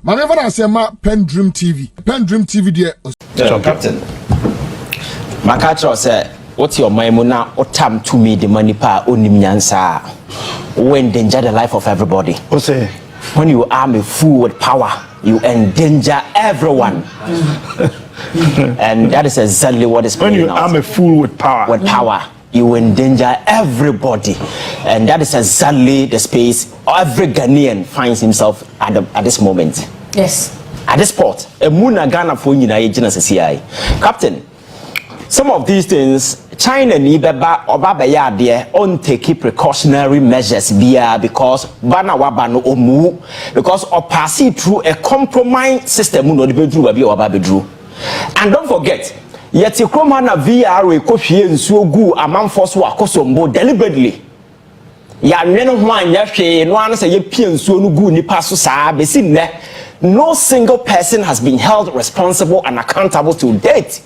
Mame fa say ma PENDREAM TV there. Captain. Makatro say what's your maimuna otam to me the money pa onim nyansa who endanger the life of everybody. When you arm a fool with power, you endanger everyone. And that is exactly what is when you arm a fool with power, you endanger everybody. And that is exactly the space every Ghanaian finds himself at this moment. Yes. At this spot, a Muna Ghana for CI. Captain, some of these things, China need on take precautionary measures because bana wabano omu because or pass it through a compromise system no bedru. And don't forget, yet you come on a VR coffee and so good among force wakosombo deliberately. Ya neno one yafe no answer ye pian so no good ni paso sa besin ne. No single person has been held responsible and accountable to date.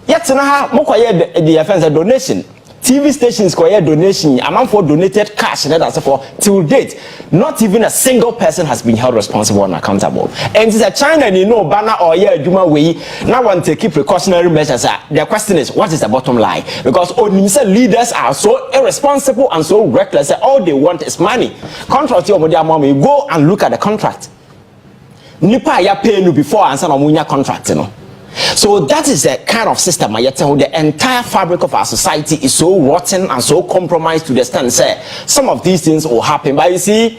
Yet now, the offense a donation. TV stations require donation. Amount for donated cash and that's for till date. Not even a single person has been held responsible and accountable. And it's a China, you know, banner or Juma way. Now want to keep precautionary measures. The question is, what is the bottom line? Because leaders are so irresponsible and so reckless that all they want is money. Contract your mommy, go and look at the contract. Nipa ya pay you before and send a contract, you know. So that is the kind of system the entire fabric of our society is so rotten and so compromised to the extent say some of these things will happen. But you see,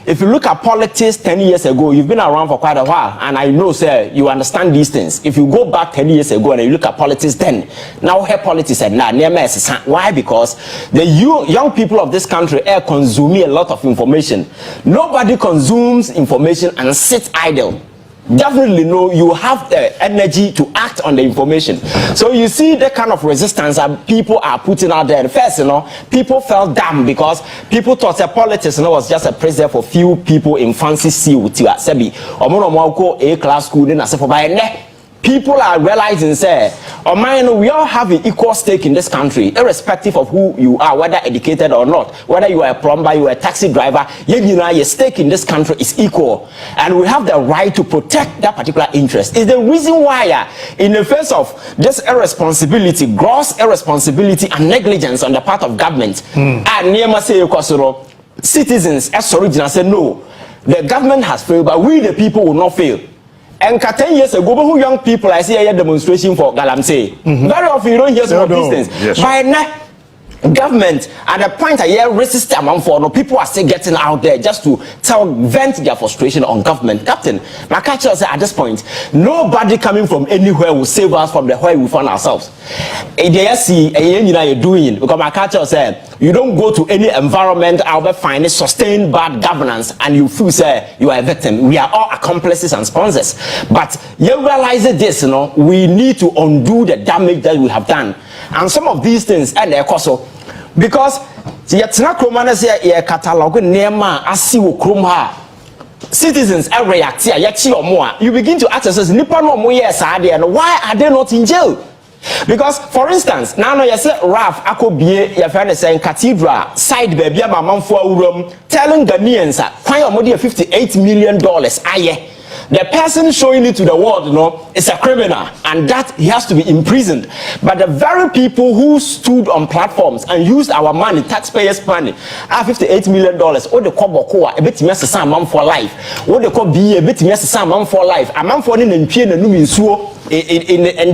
if you look at politics 10 years ago, you've been around for quite a while, and I know, sir, you understand these things. If you go back 10 years ago and you look at politics then, now here politics and now why? Because the young people of this country are consuming a lot of information. Nobody consumes information and sits idle. Definitely no, you have the energy to act on the information. So you see the kind of resistance that people are putting out there. First, you know, people felt dumb because people thought that politics, you know, was just a president for few people in fancy suits. A class school, then I said for by people are realizing, say, oh man, we all have an equal stake in this country, irrespective of who you are, whether educated or not, whether you are a plumber, you are a taxi driver, your stake in this country is equal. And we have the right to protect that particular interest. It's the reason why, in the face of this irresponsibility, gross irresponsibility and negligence on the part of government, citizens as original say, no, the government has failed, but we the people will not fail. And 10 years ago, who young people I see a demonstration for Galamsey. Very often you don't hear some of these things. Yes, by now, government at the point I hear resist amount for no people are still getting out there just to vent their frustration on government. Captain, my catcher said at this point, nobody coming from anywhere will save us from the where we find ourselves. They see you're doing because my catcher said you don't go to any environment I'll find sustained bad governance and you feel say you are a victim. We are all accomplices and sponsors. But you realize this, you know, we need to undo the damage that we have done. And some of these things and their cost because yetna kromana say e catalog nema asiwo krom ha citizens are react here you begin to ask yourself nipa no mo yes and why are they not in jail? Because for instance now you say Raf akobie your friend is saying cathedral side baby amamfo awuram telling Ghanaians kwan omode $58 million aye. The person showing it to the world, you know, is a criminal and that he has to be imprisoned. But the very people who stood on platforms and used our money, taxpayers' money, $58 million, what they call Bokoa, a bit yes, a man for life. What they call be a bit yes, a man for life. A man for in and in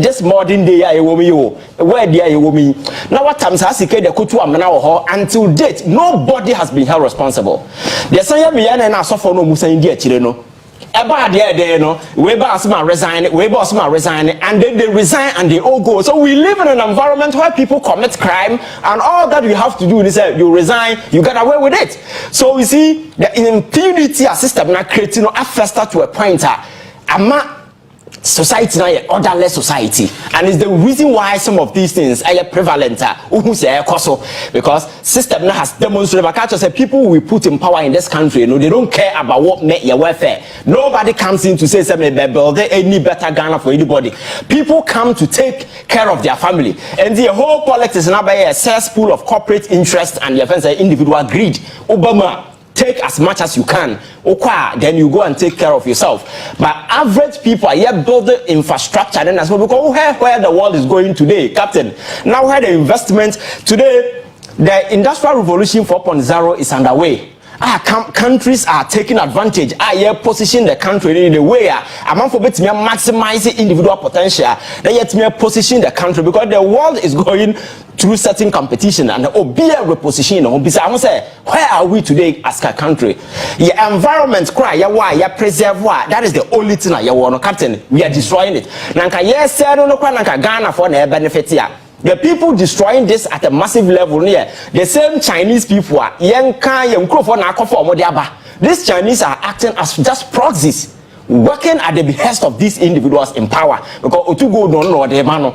this modern day, where they are women. Now, what times has he the Kutu Amana until date, nobody has been held responsible. The Saya Miana and Asofono Musa India Chireno. About there, no, we boss resign, and then they resign and they all go. So we live in an environment where people commit crime, and all that you have to do is you resign, you get away with it. So you see, the impunity system now creating a faster to a pointer. Society now an orderless society, and it's the reason why some of these things are prevalent. Because system now has demonstrated that people we put in power in this country, you know, they don't care about what make your welfare. Nobody comes in to say something there any better Ghana for anybody. People come to take care of their family, and the whole politics is now by a cesspool of corporate interest and the offense individual greed. Obama take as much as you can. Okay, then you go and take care of yourself. But average people are here building infrastructure, and as well, because where the world is going today, Captain. Now where the investment today, the Industrial Revolution 4.0 is underway. Countries are taking advantage. Position the country in the way among for better maximizing individual potential. They yet me position the country because the world is going through certain competition and be a reposition. I want to say, where are we today as a country? Your environment cry, ya preserve. That is the only thing I want, Captain. We are destroying it. Nanka yes, I don't know Nanka Ghana for the benefit here. The people destroying this at a massive level here, the same Chinese people are these Chinese are acting as just proxies, working at the behest of these individuals in power. Because Otugo don't know the man.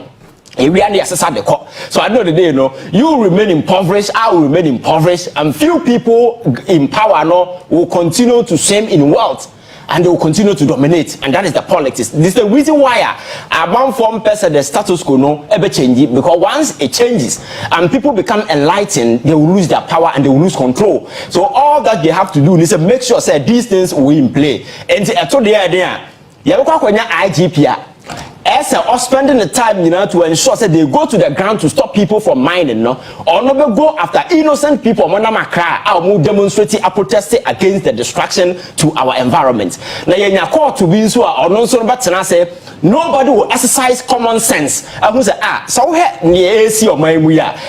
So I know the day, you remain impoverished, I will remain impoverished, and few people in power will continue to swim in wealth. And they will continue to dominate, and that is the politics. This is the reason why among form person the status quo ever change, because once it changes and people become enlightened, they will lose their power and they will lose control. So all that they have to do is to make sure that these things will in play. And I told the idea, you have IGP. As or spending the time, to ensure that they go to the ground to stop people from mining, or not go after innocent people, or demonstrating or protesting against the destruction to our environment. Now, you call to be so or non so, but say nobody will exercise common sense. I will say, so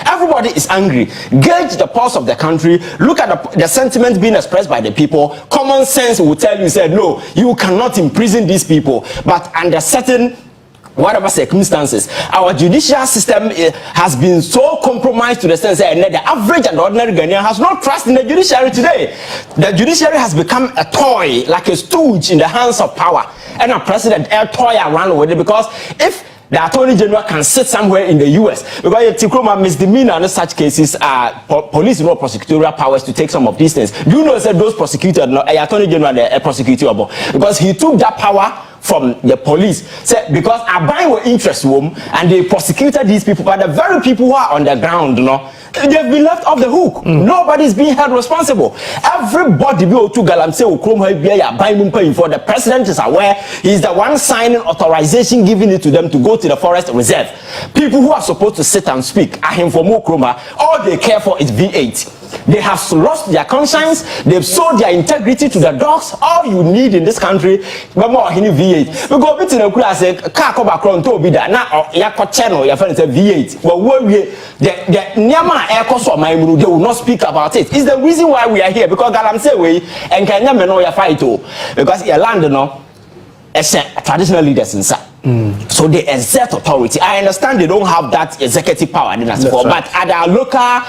everybody is angry. Gauge the pulse of the country. Look at the sentiment being expressed by the people. Common sense will tell you, say, no, you cannot imprison these people, but under certain whatever circumstances, our judicial system has been so compromised to the sense that the average and ordinary Ghanaian has no trust in the judiciary today. The judiciary has become a toy, like a stooge in the hands of power, and a president a toy around with it. Because if the Attorney General can sit somewhere in the US, because Tikroma misdemeanor and such cases are police no prosecutorial powers to take some of these things. Do you know that those prosecuted, Attorney General, a prosecutable, because he took that power from the police, because a buying were interest and they prosecuted these people, but the very people who are on the ground, they've been left off the hook. Nobody's being held responsible. Everybody be to Galamse for the president is aware. He's the one signing authorization, giving it to them to go to the forest reserve. People who are supposed to sit and speak are him for Mokroma. All they care for is V8. They have lost their conscience. They've sold their integrity to the dogs. All you need in this country, but more V8. We go bit in a class, car come back to be that now. Yako channel, your friend said V8. But when we the Nyama air cost of my they will not speak about it. It's the reason why we are here, because Galam say we and can never know your fight because your land as traditional leaders inside. So they exert authority. I understand they don't have that executive power, but at our local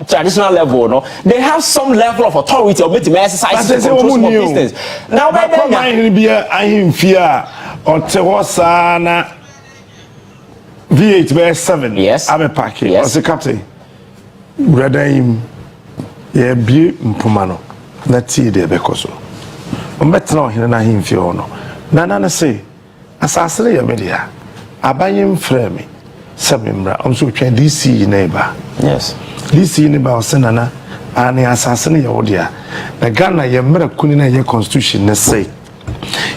traditional level, they have some level of authority or maybe exercise to control some of these things. Now, I fear or Tewasana V8 7. Yes, I'm a packet. Yes, the captain. Brother him, yeah, be Mpumano. That's it, there because I'm better now. Here, I him fear no. Nana say. Asasere ya media abayem frame sebimra omso twa DC neighbor. Yes, DC neighbor osenana ani asasere ya wodia na Ghana ye mra kuni na ye constitution ne say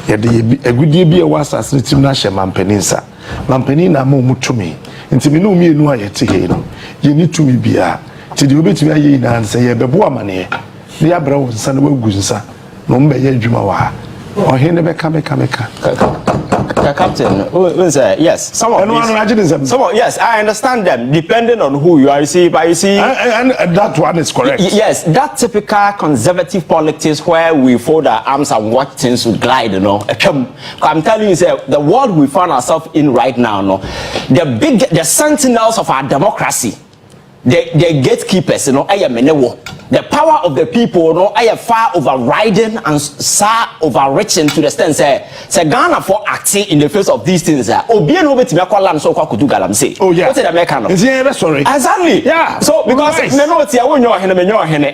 ye de agudie bi e wasasere tim na hye mampani na ma omutumi ntimi no mi enu ayete he no ye ni tumi bia ti de obetumi aye na nse ye bebo amane ne ya bra wonsa na wagu nsa no mbe ye adwuma wa ohene beka Captain, yes, some of yes, I understand them, depending on who you are. You see, but you see, and that one is correct. Yes, that typical conservative politics where we fold our arms and watch things would glide. I'm telling you, the world we find ourselves in right now, the sentinels of our democracy, the gatekeepers, the power of the people, I am far overriding and far overreaching to the extent say Ghana for acting in the face of these things. Oh yeah. Oh yeah. What's the American? Sorry. Exactly. Yeah. So because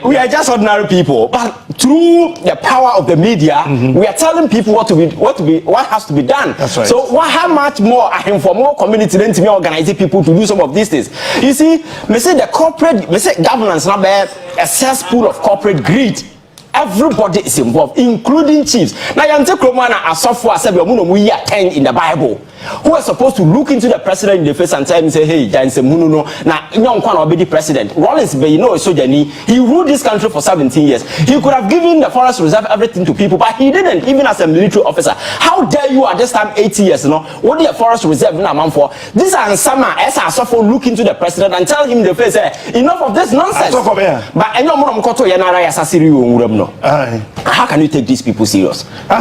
we are just ordinary people, but through the power of the media, we are telling people what has to be done. That's right. So how much more I am for more community than to me organizing people to do some of these things. You see, me say the corporate, me say governance not bad. A cesspool of corporate greed. Everybody is involved, including chiefs. Now, Yante Kromana are software, said, we are 10 in the Bible, who are supposed to look into the president in the face and tell him, say, hey, Janse Mununo, now, young Kwan will be the president. Rollins, you know, so he ruled this country for 17 years. He could have given the forest reserve everything to people, but he didn't, even as a military officer. How dare you at this time, 80 years, you know, what the forest reserve in a man for? These are some as I suffer, look into the president and tell him in the face, enough of this nonsense. But I know Monaco Yanara Asasiri. How can you take these people serious? And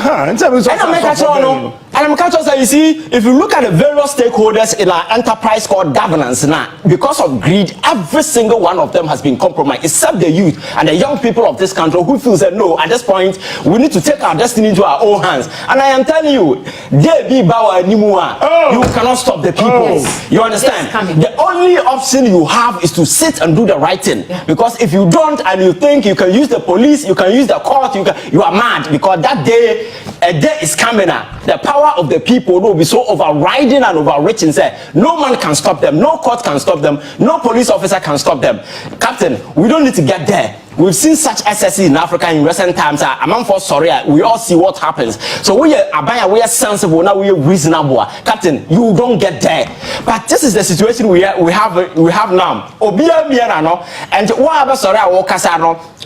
I'm catching say, you see, if you look at the various stakeholders in our enterprise called governance now, because of greed, every single one of them has been compromised, except the youth and the young people of this country who feel that no, at this point, we need to take our destiny into our own hands. And I am telling you, you cannot stop the people. You understand? The only option you have is to sit and do the right thing. Because if you don't and you think you can use the police, you can use the court, you are mad, because that day, a day is coming now. The power of the people will be so overriding and overreaching. Say no man can stop them, no court can stop them, no police officer can stop them. Captain, we don't need to get there. We've seen such excesses in Africa in recent times. I'm for sorry, we all see what happens. So we are sensible now, we are reasonable. Captain, you don't get there. But this is the situation we have now. And whatever sorry,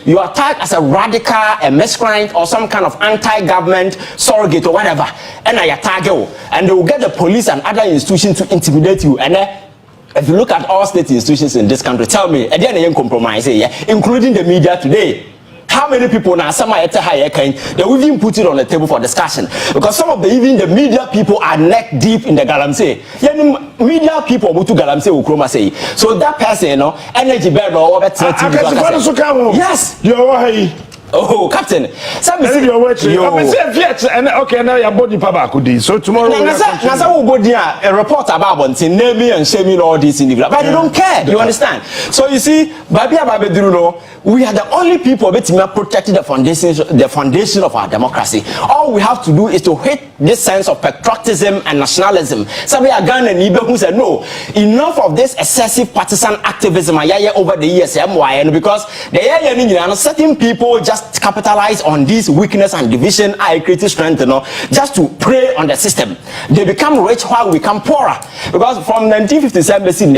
you are tagged as a radical, a miscreant, or some kind of anti-government surrogate or whatever. And I tag you, and they will get the police and other institutions to intimidate you. And if you look at all state institutions in this country, tell me, again, they compromise, including the media today. How many people now, some are they will even put it on the table for discussion, because some of even the media people are neck deep in the galamsey. Media people move to galamsey ukroma say. So that person, you know, energy better or better. Yes, you're oh, Captain. Okay, now your body papa could do. So tomorrow a report about one thing, naming and shaming all these individuals. But they don't care. You understand? So you see, we are the only people that protecting the foundation of our democracy. All we have to do is to hit this sense of patriotism and nationalism. So we are Ghana and Ibe who said no, enough of this excessive partisan activism over the years, because certain people just capitalize on this weakness and division, creative strength, you know, just to prey on the system. They become rich while we become poorer. Because from 1957,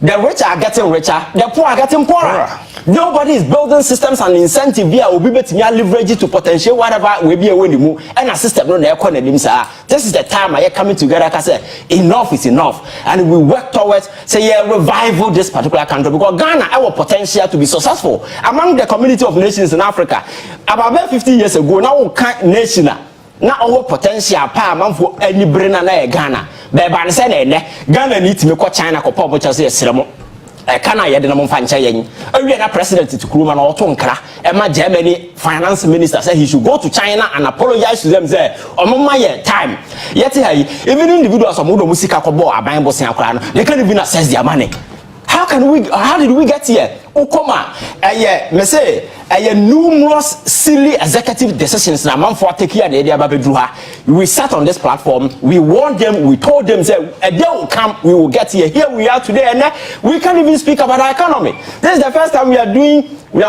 the rich are getting richer, the poor are getting poorer. Nobody is building systems and incentive via leverage to potential whatever we be a winning move and a system no this is the time I coming together and say enough is enough, and we work towards revival this particular country, because Ghana our potential to be successful among the community of nations in Africa. About 50 years ago, now nation now our potential pa man for any brain na Ghana. Beba say Ghana need to make China ko pop say sremo. Kana yede na monfancha yen. Awie na president to Kuruma na oto nkra. Emma Germany finance minister said he should go to China and apologize to them, say omoma ye time. Yet even individuals of Mudo Musika ko bo aban bosen akra no, they can't even access their money. How did we get here? Ukoma, me say, numerous silly executive decisions na man for take here the idea babedruha. We sat on this platform, we warned them, we told them, say a day will come, we will get here. Here we are today, and we can't even speak about our economy. This is the first time we are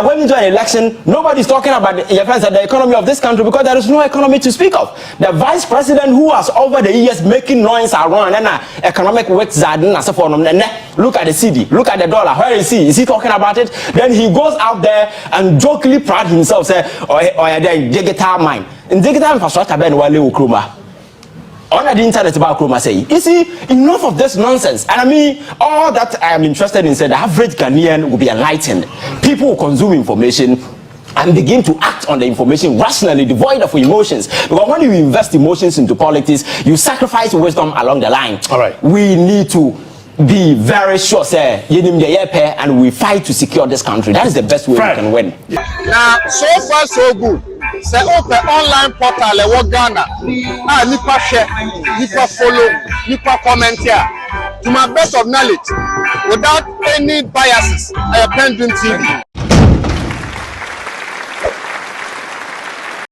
going into an election. Nobody's talking about the economy of this country, because there is no economy to speak of. The vice president who has over the years making noise around and economic works look at the CD, look at the dollar. Where is he? Is he talking about it? Then he goes out there and jokingly proud himself, say, digital mind. In digital infrastructure, Ben Wale Ukruma. On the internet about Kruma say, you see, enough of this nonsense. And I mean, all that I am interested in, said the average Ghanaian will be enlightened. People will consume information and begin to act on the information rationally, devoid of emotions. Because when you invest emotions into politics, you sacrifice wisdom along the line. All right. We need to be very sure, say, and we fight to secure this country. That is the best way we can win. Now, so far so good. Say open online portal e Ghana. Nipa share, nipa follow, nipa comment here. To my best of knowledge, without any biases, PENDREAM TV.